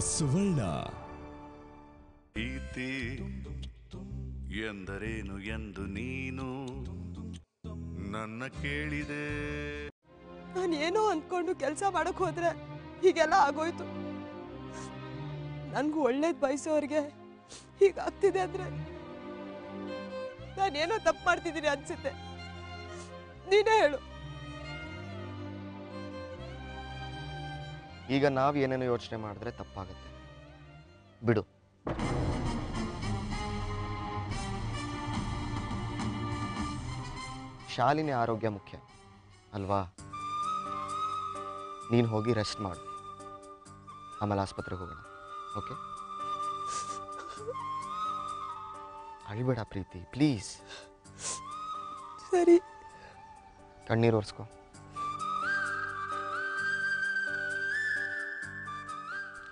ಸುವರ್ಣ. ಪ್ರೀತಿ ಎಂದರೇನು ಎಂದು ನೀನು ನನ್ನ ಕೇಳಿದೆ. ನಾನೇನೋ ಅಂದ್ಕೊಂಡು ಕೆಲಸ ಮಾಡಕ್ ಹೋದ್ರೆ ಹೀಗೆಲ್ಲ ಆಗೋಯ್ತು. ನನ್ಗೂ ಒಳ್ಳೇದ್ ಬಯಸೋರ್ಗೆ ಹೀಗಾಗ್ತಿದೆ ಅಂದ್ರೆ ನಾನೇನೋ ತಪ್ಪು ಮಾಡ್ತಿದ್ದೀನಿ ಅನ್ಸುತ್ತೆ. ನೀನೇ ಹೇಳು. ಈಗ ನಾವು ಏನೇನೋ ಯೋಚನೆ ಮಾಡಿದ್ರೆ ತಪ್ಪಾಗುತ್ತೆ, ಬಿಡು. ಶಾಲಿನಿ ಆರೋಗ್ಯ ಮುಖ್ಯ ಅಲ್ವಾ? ನೀನು ಹೋಗಿ ರೆಸ್ಟ್ ಮಾಡು, ಆಮೇಲೆ ಆಸ್ಪತ್ರೆಗೆ ಹೋಗೋಣ. ಓಕೆ? ಅಳ್ಬೇಡ ಪ್ರೀತಿ, ಪ್ಲೀಸ್. ಸರಿ. ಕಣ್ಣೀರು ಒರೆಸ್ಕೊ.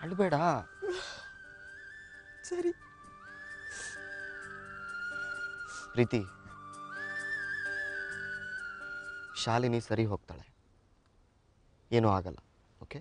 ಅಳ್ಬೇಡ. ಸರಿ. ಪ್ರೀತಿ, ಶಾಲಿನಿ ಸರಿ ಹೋಗ್ತಾಳೆ, ಏನೂ ಆಗಲ್ಲ. ಓಕೆ?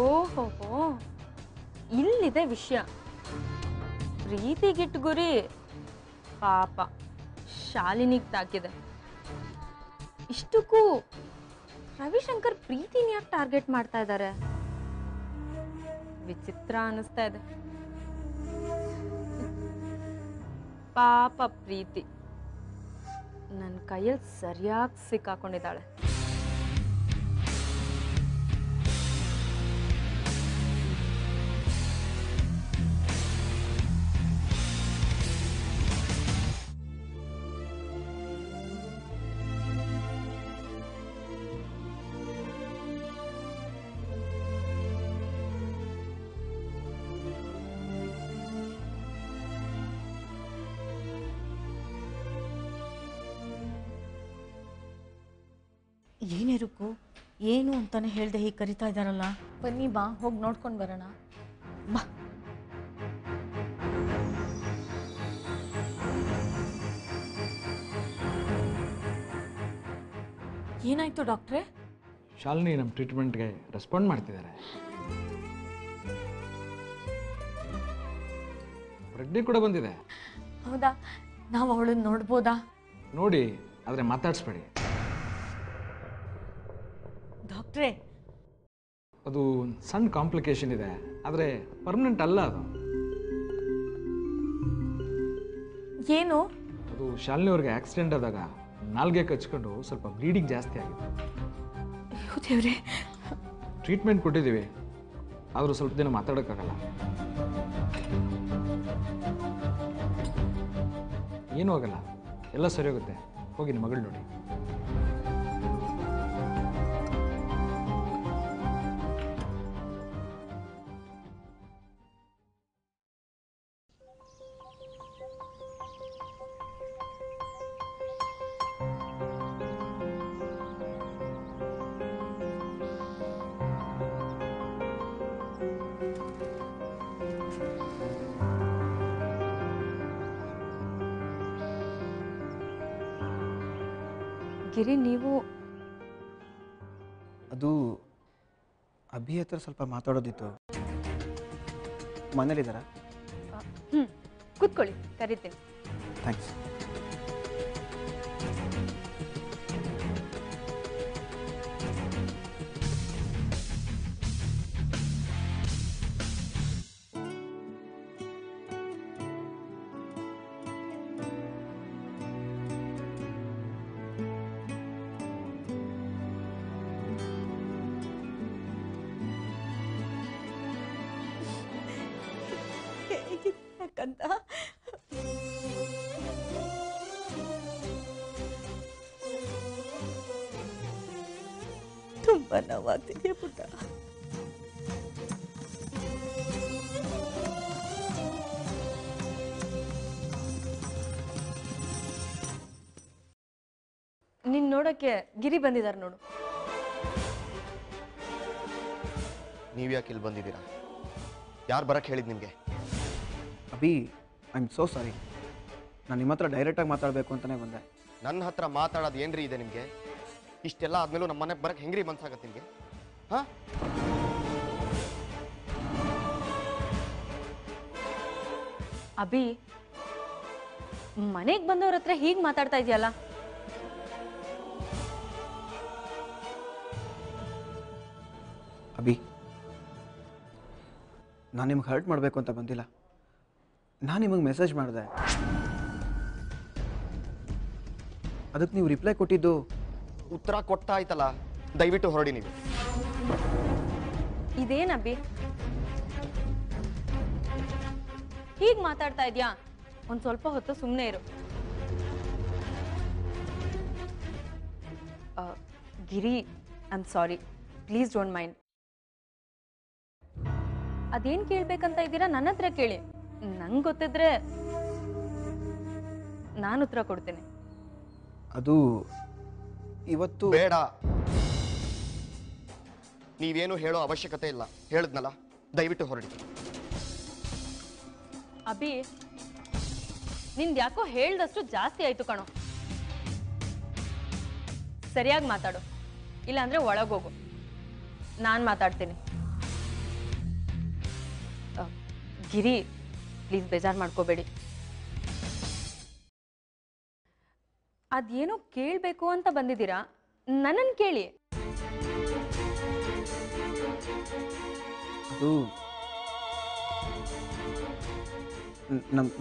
ಓಹೋ, ಇಲ್ಲಿದೆ ವಿಷಯ. ಪ್ರೀತಿಗಿಟ್ಟು ಗುರಿ ಪಾಪ ಶಾಲಿನಿಗೆ ತಾಕಿದೆ. ಇಷ್ಟಕ್ಕೂ ರವಿಶಂಕರ್ ಪ್ರೀತಿನ ಯಾಕೆ ಟಾರ್ಗೆಟ್ ಮಾಡ್ತಾ ಇದ್ದಾರೆ? ವಿಚಿತ್ರ ಅನಿಸ್ತಾ ಇದೆ. ಪಾಪ ಪ್ರೀತಿ ನನ್ನ ಕೈಯಲ್ಲಿ ಸರಿಯಾಗಿ ಸಿಕ್ಕಾಕೊಂಡಿದ್ದಾಳೆ. ಏನಿರುಕು ಏನು ಅಂತಾನೆ ಹೇಳ್ದೆ ಹೀಗೆ ಕರಿತಾ ಇದ್ದಾರಲ್ಲ. ಬನ್ನಿ ಬಾ, ಹೋಗಿ ನೋಡ್ಕೊಂಡು ಬರೋಣ ಬಾ. ಏನಾಯ್ತು ಡಾಕ್ಟ್ರೇ? ಶಾಲಿನಿ ನಮ್ಮ ಟ್ರೀಟ್ಮೆಂಟ್ಗೆ ರೆಸ್ಪಾಂಡ್ ಮಾಡ್ತಿದ್ದಾರೆ. ಪ್ರಜ್ಞೆ ಕೂಡ ಬಂದಿದೆ. ಹೌದಾ? ನಾವು ಅವಳನ್ನ ನೋಡ್ಬೋದಾ? ನೋಡಿ, ಆದರೆ ಮಾತಾಡಿಸ್ಬೇಡಿ. ಡಾಕ್ಟ್ರೇ, ಅದು ಸಣ್ಣ ಕಾಂಪ್ಲಿಕೇಶನ್ ಇದೆ, ಆದರೆ ಪರ್ಮನೆಂಟ್ ಅಲ್ಲ. ಅದು ಏನು? ಅದು ಶಾಲಿನಿ ಅವ್ರಿಗೆ ಆಕ್ಸಿಡೆಂಟ್ ಆದಾಗ ನಾಲ್ಗೆ ಕಚ್ಕೊಂಡು ಸ್ವಲ್ಪ ಬ್ಲೀಡಿಂಗ್ ಜಾಸ್ತಿ ಆಗಿದೆ. ದೇವ್ರೆ. ಟ್ರೀಟ್ಮೆಂಟ್ ಕೊಟ್ಟಿದ್ದೀವಿ, ಆದರೂ ಸ್ವಲ್ಪ ದಿನ ಮಾತಾಡೋಕ್ಕಾಗಲ್ಲ. ಏನೂ ಆಗಲ್ಲ, ಎಲ್ಲ ಸರಿ ಹೋಗುತ್ತೆ. ಹೋಗಿ ನಿಮ್ಮ ಮಗಳು ನೋಡಿ. ಗಿರಿ, ನೀವು ಅದು ಅಭಿ ಹತ್ರ ಸ್ವಲ್ಪ ಮಾತಾಡೋದಿತ್ತು. ಮನೇಲಿದ್ದಾರಾ? ಕೂತ್ಕೊಳ್ಳಿ, ಕರಿತೀನಿ. ಥ್ಯಾಂಕ್ಸ್. ಅಂತ ತುಂಬಾ ನೋವಾಗ್ತಿದೆ ಪುಟ್ಟ. ನೋಡೋಕ್ಕೆ ಗಿರಿ ಬಂದಿದ್ದಾರೆ ನೋಡು. ನೀವ್ಯಾಕೆ ಇಲ್ಲಿ ಬಂದಿದ್ದೀರಾ? ಯಾರು ಬರಕ್ಕೆ ಹೇಳಿದ್ ನಿಮಗೆ? Abhi, I am so sorry. ನಾನು ನಿಮ್ಮ ಹತ್ರ ಡೈರೆಕ್ಟಾಗಿ ಮಾತಾಡಬೇಕು ಅಂತಲೇ ಬಂದೆ. ನನ್ನ ಹತ್ರ ಮಾತಾಡೋದು ಏನ್ರಿ ಇದೆ ನಿಮಗೆ? ಇಷ್ಟೆಲ್ಲ ಆದ್ಮೇಲೂ ನಮ್ಮ ಮನೆಗೆ ಬರಕ್ಕೆ ಹೆಂಗ್ರಿ ಮನ್ಸಾಗತ್ತೆ ನಿಮಗೆ? ಹಾಂ, ಅಭಿ, ಮನೆಗೆ ಬಂದವ್ರ ಹತ್ರ ಹೀಗೆ ಮಾತಾಡ್ತಾ ಇದೆಯಲ್ಲ. ಅಭಿ, ನಾನು ನಿಮ್ಗೆ ಹರ್ಟ್ ಮಾಡಬೇಕು ಅಂತ ಬಂದಿಲ್ಲ. ನಾನು ನಿಮಗೆ ಮೆಸೇಜ್ ಮಾಡಿದೆ, ಅದಕ್ಕೆ ನೀವು ರಿಪ್ಲೈ ಕೊಟ್ಟಿದ್ದು. ಉತ್ತರ ಕೊಡ್ತಾ ಆಯ್ತಲ್ಲ, ದಯವಿಟ್ಟು ಹೊರಡಿ ನೀವು. ಇದೇನ್ ಅಭಿ ಹೀಗೆ ಮಾತಾಡ್ತಾ ಇದೆಯಾ? ಒಂದು ಸ್ವಲ್ಪ ಹೊತ್ತು ಸುಮ್ಮನೆ ಇರು. Giri, I am sorry, please don't mind. ಅದೇನು ಕೇಳ್ಬೇಕಂತ ಇದ್ದೀರಾ ನನ್ನ ಹತ್ರ ಕೇಳಿ. ನಂಗೆ ಗೊತ್ತಿದ್ರೆ ನಾನು ಉತ್ತರ ಕೊಡ್ತೇನೆ. ಅದು ಇವತ್ತು ಬೇಡ, ನೀವೇನು ಹೇಳೋ ಅವಶ್ಯಕತೆ ಇಲ್ಲ. ಹೇಳಿದ್ನಲ್ಲ, ದಯವಿಟ್ಟು ಹೊರಡಿ. ಅಭಿ, ನಿಂದು ಯಾಕೋ ಹೇಳ್ದಷ್ಟು ಜಾಸ್ತಿ ಆಯ್ತು ಕಣೋ. ಸರಿಯಾಗಿ ಮಾತಾಡು, ಇಲ್ಲಾಂದ್ರೆ ಒಳಗೋಗು, ನಾನು ಮಾತಾಡ್ತೀನಿ. ಗಿರಿ, ಪ್ಲೀಸ್ ಬೇಜಾರು ಮಾಡ್ಕೋಬೇಡಿ. ಅದೇನೋ ಕೇಳಬೇಕು ಅಂತ ಬಂದಿದ್ದೀರಾ, ನನ್ನನ್ನು ಕೇಳಿ. ಅದು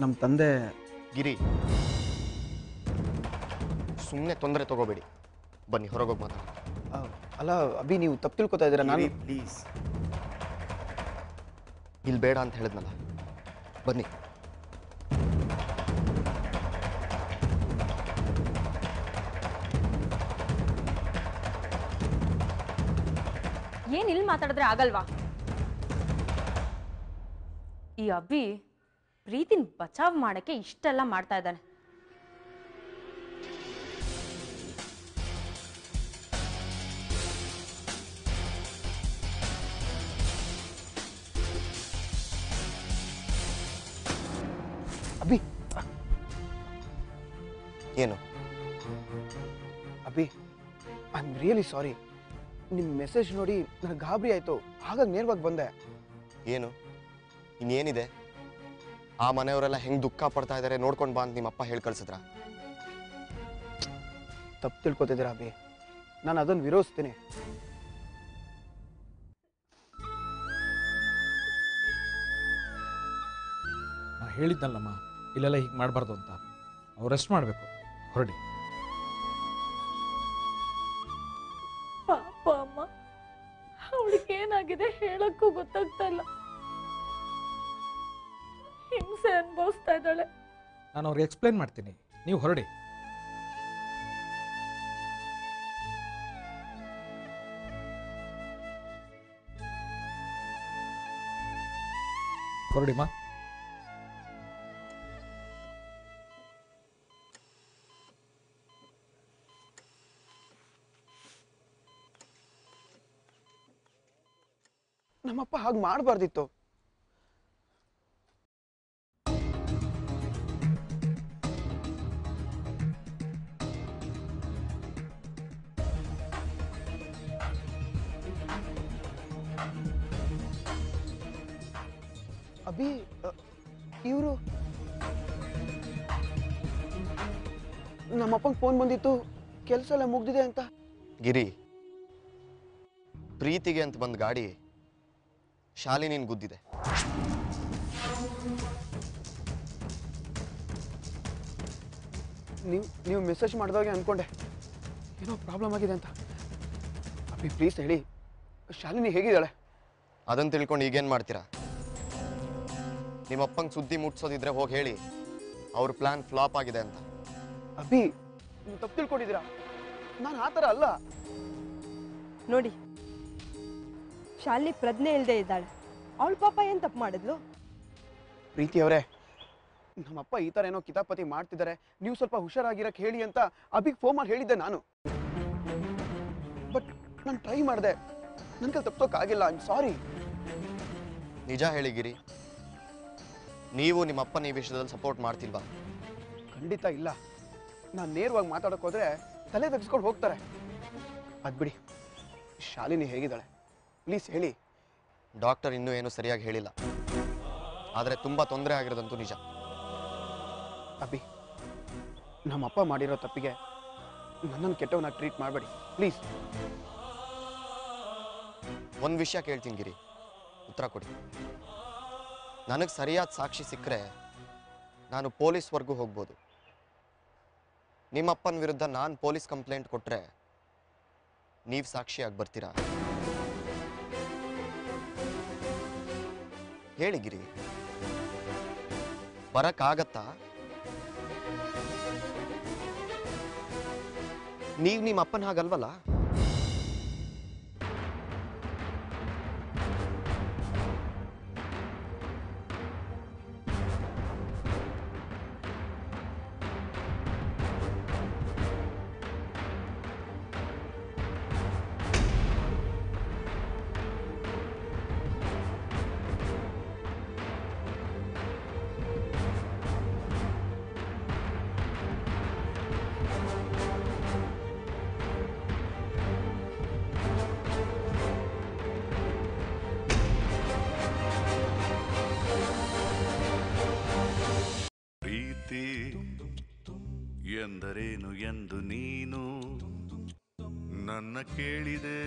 ನಮ್ಮ ತಂದೆ. ಗಿರಿ, ಸುಮ್ಮನೆ ತೊಂದರೆ ತಗೋಬೇಡಿ. ಬನ್ನಿ, ಹೊರಗೋಗಿ ಮಾತಾಡಿ. ಅಲ್ಲ ಅಭಿ, ನೀವು ತಪ್ಪು ತಿಳ್ಕೊತಾ ಇದ್ದೀರಾ. ನಾನು ಪ್ಲೀಸ್, ಇಲ್ಲಿ ಬೇಡ ಅಂತ ಹೇಳಿದ್ನಲ್ಲ, ಬನ್ನಿ. ಏನ್ ಇಲ್ಲಿ ಮಾತಾಡಿದ್ರೆ ಆಗಲ್ವಾ? ಈ ಅಭಿ ಪ್ರೀತಿನ ಬಚಾವ್ ಮಾಡಕ್ಕೆ ಇಷ್ಟೆಲ್ಲ ಮಾಡ್ತಾ ಇದ್ದಾನೆ. ಅಭಿ, ಏನು? Abhi, I am really sorry. ನಿಮ್ಮ ಮೆಸೇಜ್ ನೋಡಿ ನನಗೆ ಗಾಬರಿ ಆಯಿತು, ಹಾಗಾಗಿ ನೇರವಾಗಿ ಬಂದೆ. ಏನು ಇನ್ನೇನಿದೆ? ಆ ಮನೆಯವರೆಲ್ಲ ಹೆಂಗ್ ದುಃಖ ಪಡ್ತಾ ಇದ್ದಾರೆ ನೋಡ್ಕೊಂಡು ಬಾ ಅಂತ ನಿಮ್ಮಪ್ಪ ಹೇಳಿ ಕಳ್ಸಿದ್ರ? ತಪ್ಪು ತಿಳ್ಕೊತಿದ್ದೀರಾ ಅಭಿ, ನಾನು ಅದನ್ನು ವಿರೋಧಿಸ್ತೀನಿ. ನಾ ಹೇಳಿದ್ನಲ್ಲಮ್ಮ, ಇಲ್ಲೆಲ್ಲ ಹೀಗೆ ಮಾಡಬಾರ್ದು ಅಂತ. ಅವ್ರು ರೆಸ್ಟ್ ಮಾಡಬೇಕು. ಹೊರಡಿ. ಪಾಪ ಅಮ್ಮ, ಅವಳಿಗೆ ಏನಾಗಿದೆ ಹೇಳಕ್ಕೂ ಗೊತ್ತಾಗ್ತಾ ಇಲ್ಲ. ಹಿಂಸೆ ಅನುಭವಿಸ್ತಾ ಇದ್ದಾಳೆ. ನಾನು ಅವ್ರಿಗೆ ಎಕ್ಸ್ಪ್ಲೈನ್ ಮಾಡ್ತೀನಿ, ನೀವು ಹೊರಡಿ. ಹೊರಡಿಮ್ಮ. ನಮ್ಮಪ್ಪ ಹಾಗೆ ಮಾಡಬಾರ್ದಿತ್ತು. ಅಭಿ, ಇವರು ನಮ್ಮಪ್ಪಂಗೆ ಫೋನ್ ಬಂದಿತ್ತು, ಕೆಲಸ ಎಲ್ಲ ಮುಗ್ದಿದೆ ಅಂತ. ಗಿರಿ, ಪ್ರೀತಿಗೆ ಅಂತ ಬಂದ ಗಾಡಿ ಶಾಲಿನಿನ್ ಗುದ್ದಿದೆ. ನೀವು ಮೆಸೇಜ್ ಮಾಡಿದಾಗೆ ಅಂದ್ಕೊಂಡೆ ಏನೋ ಪ್ರಾಬ್ಲಮ್ ಆಗಿದೆ ಅಂತ. ಅಭಿ ಪ್ಲೀಸ್ ಹೇಳಿ, ಶಾಲಿನಿ ಹೇಗಿದ್ದಾಳೆ? ಅದನ್ನು ತಿಳ್ಕೊಂಡು ಈಗೇನು ಮಾಡ್ತೀರಾ? ನಿಮ್ಮಪ್ಪಂಗೆ ಸುದ್ದಿ ಮುಟ್ಸೋದಿದ್ರೆ ಹೋಗಿ ಹೇಳಿ ಅವ್ರ ಪ್ಲಾನ್ ಫ್ಲಾಪ್ ಆಗಿದೆ ಅಂತ. ಅಭಿ, ನೀವು ತಪ್ಪು ತಿಳ್ಕೊಂಡಿದ್ದೀರಾ, ನಾನು ಆ ಥರ ಅಲ್ಲ. ನೋಡಿ, ಶಾಲಿನಿ ಪ್ರಜ್ಞೆ ಇಲ್ಲದೆ ಇದ್ದಾಳೆ. ಅವಳ ಪಾಪ ಏನು ತಪ್ಪು ಮಾಡಿದ್ಲು? ಪ್ರೀತಿ ಅವರೇ, ನಮ್ಮಪ್ಪ ಈ ಥರ ಏನೋ ಕಿತಾಪತಿ ಮಾಡ್ತಿದ್ದಾರೆ, ನೀವು ಸ್ವಲ್ಪ ಹುಷಾರಾಗಿರಕ್ಕೆ ಹೇಳಿ ಅಂತ ಅಭಿಗೆ ಫೋನ್ ಮಾಡಿ ಹೇಳಿದ್ದೆ ನಾನು. ಬಟ್ ನಾನು ಟ್ರೈ ಮಾಡಿದೆ, ನನ್ನ ಕೈಲಿ ತಪ್ಪಿಸೋಕ್ಕಾಗಿಲ್ಲ. ಐ ಆಮ್ ಸಾರಿ. ನಿಜ ಹೇಳಿ ಗಿರಿ, ನೀವು ನಿಮ್ಮ ಅಪ್ಪನ ಈ ವಿಷಯದಲ್ಲಿ ಸಪೋರ್ಟ್ ಮಾಡ್ತಿಲ್ವಾ? ಖಂಡಿತ ಇಲ್ಲ. ನಾನು ನೇರವಾಗಿ ಮಾತಾಡೋಕೆ ಹೋದ್ರೆ ತಲೆ ತೆಗೆಸ್ಕೊಂಡು ಹೋಗ್ತಾರೆ. ಅದು ಬಿಡಿ, ಶಾಲಿನಿ ಹೇಗಿದ್ದಾಳೆ ಪ್ಲೀಸ್ ಹೇಳಿ. ಡಾಕ್ಟರ್ ಇನ್ನೂ ಏನು ಸರಿಯಾಗಿ ಹೇಳಿಲ್ಲ, ಆದರೆ ತುಂಬ ತೊಂದರೆ ಆಗಿರೋದಂತೂ ನಿಜ. ಅಬ್ಬಿ, ನಮ್ಮಪ್ಪ ಮಾಡಿರೋ ತಪ್ಪಿಗೆ ನನ್ನನ್ನು ಕೆಟ್ಟವನಾಗಿ ಟ್ರೀಟ್ ಮಾಡಬೇಡಿ ಪ್ಲೀಸ್. ಒಂದು ವಿಷಯ ಕೇಳ್ತೀನಿ ಗಿರಿ, ಉತ್ತರ ಕೊಡಿ. ನನಗೆ ಸರಿಯಾದ ಸಾಕ್ಷಿ ಸಿಕ್ಕರೆ ನಾನು ಪೊಲೀಸ್ವರೆಗೂ ಹೋಗ್ಬೋದು. ನಿಮ್ಮಪ್ಪನ ವಿರುದ್ಧ ನಾನು ಪೊಲೀಸ್ ಕಂಪ್ಲೇಂಟ್ ಕೊಟ್ಟರೆ ನೀವು ಸಾಕ್ಷಿಯಾಗಿ ಬರ್ತೀರಾ? ಹೇಳಿ ಗಿರಿ, ಬರಕ್ಕಾಗತ್ತಾ? ನೀವು ನಿಮ್ಮ ಅಪ್ಪನ ಹಾಗಲ್ವಲ್ಲ? ಪ್ರೀತಿ ಎಂದರೇನು ಎಂದು ನೀನು ನನ್ನ ಕೇಳಿದೆ.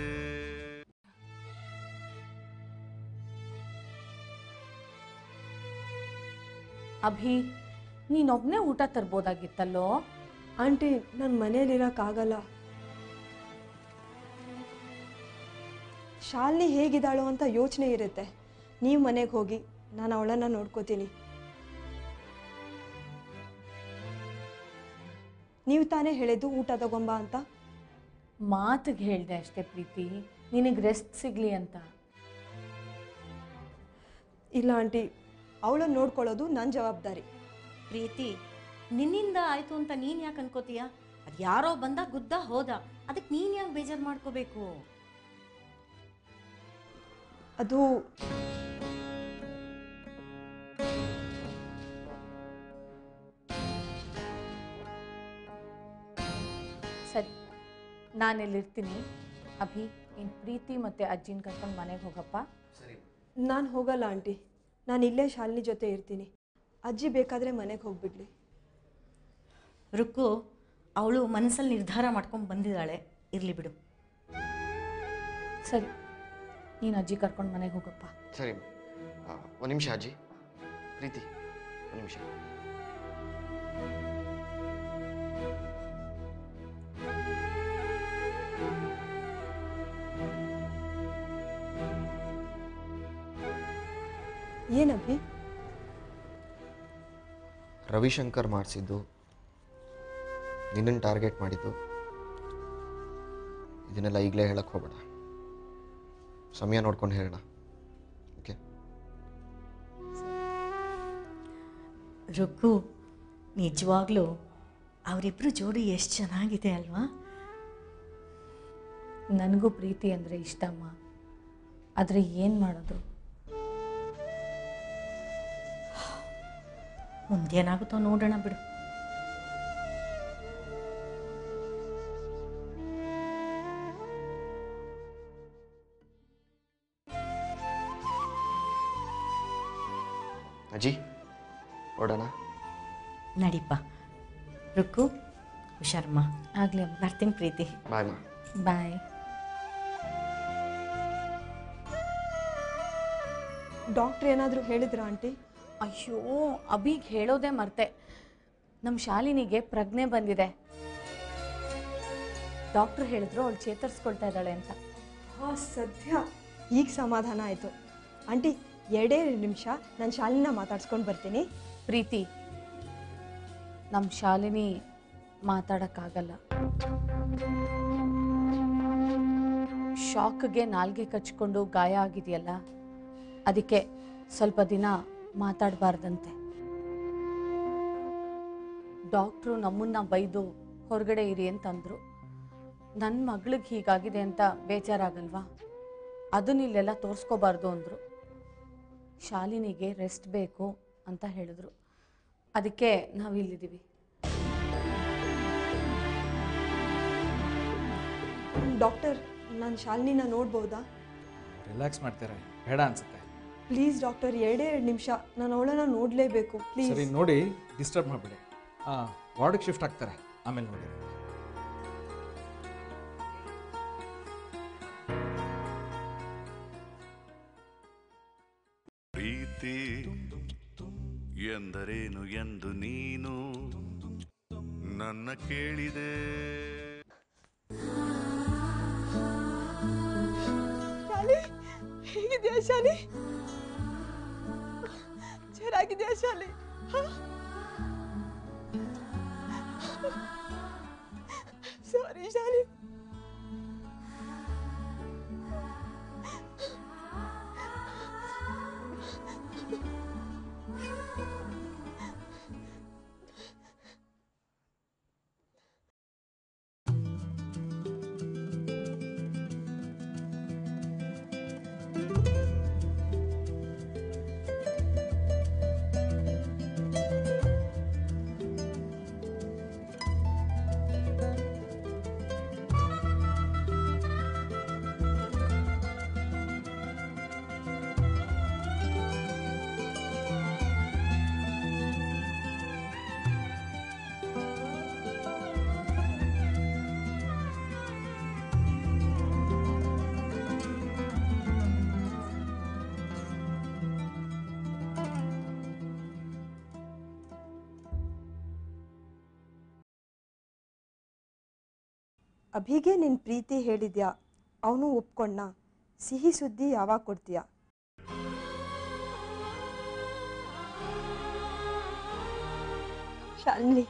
ಅಭಿ, ನೀನೊಬ್ನೇ ಊಟ ತರ್ಬೋದಾಗಿತ್ತಲ್ಲೋ. ಆಂಟಿ, ನನ್ನ ಮನೇಲಿರೋಕ್ಕಾಗಲ್ಲ. ಶಾಲಿನಿ ಹೇಗಿದ್ದಾಳೋ ಅಂತ ಯೋಚನೆ ಇರುತ್ತೆ. ನೀವು ಮನೆಗೆ ಹೋಗಿ, ನಾನು ಅವಳನ್ನು ನೋಡ್ಕೋತೀನಿ. ನೀವು ತಾನೇ ಹೇಳಿದ್ದು ಊಟ ತಗೊಂಬ ಅಂತ. ಮಾತಿಗೆ ಹೇಳಿದೆ ಅಷ್ಟೇ ಪ್ರೀತಿ, ನಿನಗೆ ರೆಸ್ಟ್ ಸಿಗಲಿ ಅಂತ. ಇಲ್ಲ ಆಂಟಿ, ಅವಳನ್ನು ನೋಡ್ಕೊಳ್ಳೋದು ನನ್ನ ಜವಾಬ್ದಾರಿ. ಪ್ರೀತಿ, ನಿನ್ನಿಂದ ಆಯಿತು ಅಂತ ನೀನು ಯಾಕೆ ಅನ್ಕೋತೀಯ? ಅದು ಯಾರೋ ಬಂದ ಗುದ್ದ ಹೋದ, ಅದಕ್ಕೆ ನೀನು ಯಾಕೆ ಬೇಜಾರು ಮಾಡ್ಕೋಬೇಕು? ಅದು ಸರಿ, ನಾನೆಲ್ಲಿರ್ತೀನಿ. ಅಭಿ, ನೀನು ಪ್ರೀತಿ ಮತ್ತು ಅಜ್ಜಿನ ಕರ್ಕೊಂಡು ಮನೆಗೆ ಹೋಗಪ್ಪ. ನಾನು ಹೋಗಲ್ಲ ಆಂಟಿ, ನಾನು ಇಲ್ಲೇ ಶಾಲಿನಿ ಜೊತೆ ಇರ್ತೀನಿ. ಅಜ್ಜಿ ಬೇಕಾದರೆ ಮನೆಗೆ ಹೋಗ್ಬಿಡ್ಲಿ. ರುಕ್ಕು, ಅವಳು ಮನಸ್ಸಲ್ಲಿ ನಿರ್ಧಾರ ಮಾಡ್ಕೊಂಡು ಬಂದಿದ್ದಾಳೆ, ಇರಲಿ ಬಿಡು. ಸರಿ, ನೀನು ಅಜ್ಜಿ ಕರ್ಕೊಂಡು ಮನೆಗೆ ಹೋಗಪ್ಪ. ಸರಿ, ಒಂದು ನಿಮಿಷ ಅಜ್ಜಿ. ಪ್ರೀತಿ, ಒಂದು ನಿಮಿಷ. ಏನಭಿ? ರವಿಶಂಕರ್ ಮಾಡಿಸಿದ್ದು, ನಿನ್ನನ್ನು ಟಾರ್ಗೆಟ್ ಮಾಡಿದ್ದು, ಇದನ್ನೆಲ್ಲ ಈಗಲೇ ಹೇಳಕ್ಕೆ ಹೋಗಬೇಡ. ಸಮಯ ನೋಡ್ಕೊಂಡು ಹೇಳೋಣ, ಓಕೆ? ರುಕ್ಕು, ನಿಜವಾಗ್ಲೂ ಅವರಿಬ್ಬರು ಜೋಡಿ ಎಷ್ಟು ಚೆನ್ನಾಗಿದೆ ಅಲ್ವಾ? ನನಗೂ ಪ್ರೀತಿ ಅಂದರೆ ಇಷ್ಟಮ್ಮ, ಆದರೆ ಏನು ಮಾಡೋದು? ಮುಂದೇನಾಗುತ್ತೋ ನೋಡೋಣ ಬಿಡು. ಅಜ್ಜಿ, ಹೊರಡೋಣ? ನಡಿಪ್ಪ. ರುಕ್ಕು, ಹುಷಾರಮ್ಮ. ಆಗಲಿ, ಬರ್ತೀನಿ ಪ್ರೀತಿ. ಬಾಯ್ ಮಾ. ಬಾಯ್. ಡಾಕ್ಟ್ರ್ ಏನಾದರೂ ಹೇಳಿದ್ರಾ ಆಂಟಿ? ಅಯ್ಯೋ, ಅಭಿಗೆ ಹೇಳೋದೇ ಮರ್ತೆ. ನಮ್ಮ ಶಾಲಿನಿಗೆ ಪ್ರಜ್ಞೆ ಬಂದಿದೆ. ಡಾಕ್ಟ್ರು ಹೇಳಿದ್ರು ಅವಳು ಚೇತರಿಸ್ಕೊಳ್ತಾ ಇದ್ದಾಳೆ ಅಂತ. ಹಾಂ, ಸದ್ಯ ಈಗ ಸಮಾಧಾನ ಆಯಿತು. ಆಂಟಿ, 2 ನಿಮಿಷ ನಾನು ಶಾಲಿನ ಮಾತಾಡ್ಸ್ಕೊಂಡು ಬರ್ತೀನಿ. ಪ್ರೀತಿ, ನಮ್ಮ ಶಾಲಿನಿ ಮಾತಾಡೋಕ್ಕಾಗಲ್ಲ. ಶಾಕ್ಗೆ ನಾಲ್ಗೆ ಕಚ್ಕೊಂಡು ಗಾಯ ಆಗಿದೆಯಲ್ಲ, ಅದಕ್ಕೆ ಸ್ವಲ್ಪ ದಿನ ಮಾತಾಡಬಾರ್ದಂತೆ. ಡಾಕ್ಟ್ರು ನಮ್ಮನ್ನ ಬೈದು ಹೊರಗಡೆ ಇರಿ ಅಂತಂದರು. ನನ್ನ ಮಗಳಿಗೆ ಹೀಗಾಗಿದೆ ಅಂತ ಬೇಜಾರಾಗಲ್ವಾ? ಅದನ್ನ ಇಲ್ಲೆಲ್ಲ ತೋರಿಸ್ಕೋಬಾರ್ದು ಅಂದರು. ಶಾಲಿನಿಗೆ ರೆಸ್ಟ್ ಬೇಕು ಅಂತ ಹೇಳಿದ್ರು. ಅದಕ್ಕೆ ನಾವಿಲ್ಲಿದ್ದೀವಿ. ಡಾಕ್ಟರ್, ನಾನು ಶಾಲಿನಿನ ನೋಡ್ಬೋದಾ? ರಿಲ್ಯಾಕ್ಸ್ ಮಾಡ್ತಾರೆ, ಬೇಡ ಅನ್ಸುತ್ತೆ. ಪ್ಲೀಸ್ ಡಾಕ್ಟರ್, 2 ನಿಮಿಷ, ನಾನು ಅವಳನ್ನ ನೋಡಲೇಬೇಕು ಪ್ಲೀಸ್. ಸರಿ, ನೋಡಿ ಡಿಸ್ಟರ್ಬ್ ಮಾಡಬೇಡಿ. ವಾರ್ಡಿಗೆ ಶಿಫ್ಟ್ ಆಗ್ತಾರೆ, ಆಮೇಲೆ ನೋಡಿ. ಪ್ರೀತಿ ಎಂದರೇನು ಎಂದು ನೀನು ನನ್ನ ಕೇಳಿದೆ. ಶಾಲಿ, ಹೇಗಿದೆಯಾ ಶಾಲಿ? ಚೆನ್ನಾಗಿದೆಯಾ ಶಾಲಿ? ಸಾರಿ ಶಾಲಿ. ಅಭಿಗೆ ನಿನ್ನ ಪ್ರೀತಿ ಹೇಳಿದ್ಯಾ? ಅವನು ಒಪ್ಕೊಂಡ? ಸಿಹಿ ಸುದ್ದಿ ಯಾವಾಗ ಕೊಡ್ತೀಯಾ? ಶಾಲಿನಿ,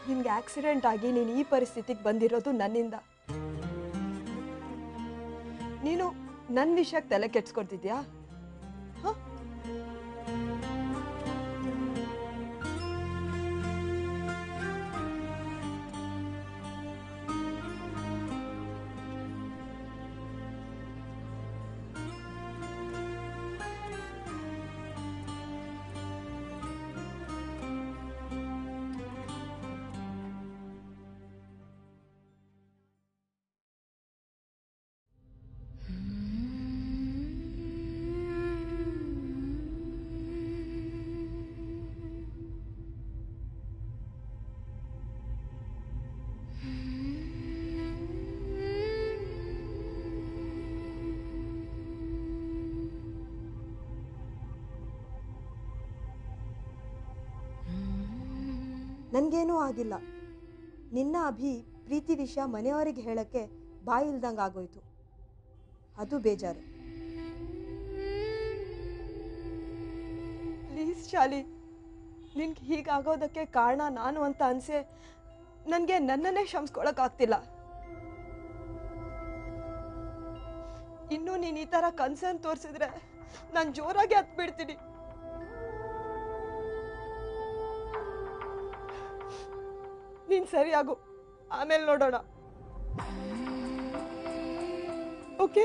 ನಿನ್ಗೆ ಆಕ್ಸಿಡೆಂಟ್ ಆಗಿ ನೀನು ಈ ಪರಿಸ್ಥಿತಿಗೆ ಬಂದಿರೋದು ನನ್ನಿಂದ. ನೀನು ನನ್ನ ವಿಷಯಕ್ಕೆ ತಲೆ ಕೆಡ್ಸ್ಕೊಳ್ತಿದ್ಯಾ? ನನಗೇನೂ ಆಗಿಲ್ಲ. ನಿನ್ನ ಅಭಿ ಪ್ರೀತಿ ವಿಷಯ ಮನೆಯವರಿಗೆ ಹೇಳಕ್ಕೆ ಬಾಯಿ ಇಲ್ದಂಗೆ ಆಗೋಯ್ತು. ಅದು ಬೇಜಾರು. ಪ್ಲೀಸ್ ಶಾಲಿ, ನಿನ್ಗೆ ಹೀಗಾಗೋದಕ್ಕೆ ಕಾರಣ ನಾನು ಅಂತ ಅನ್ಸೆ ನನಗೆ ನನ್ನನ್ನೇ ಕ್ಷಮಿಸ್ಕೊಳಕ್ಕಾಗ್ತಿಲ್ಲ. ಇನ್ನು ನೀನು ಈ ಥರ ಕನ್ಸರ್ನ್ ತೋರಿಸಿದ್ರೆ ನಾನು ಜೋರಾಗಿ ಹತ್ಬಿಡ್ತೀನಿ. ನೀನು ಸರಿಯಾಗು, ಆಮೇಲೆ ನೋಡೋಣ. ಓಕೆ?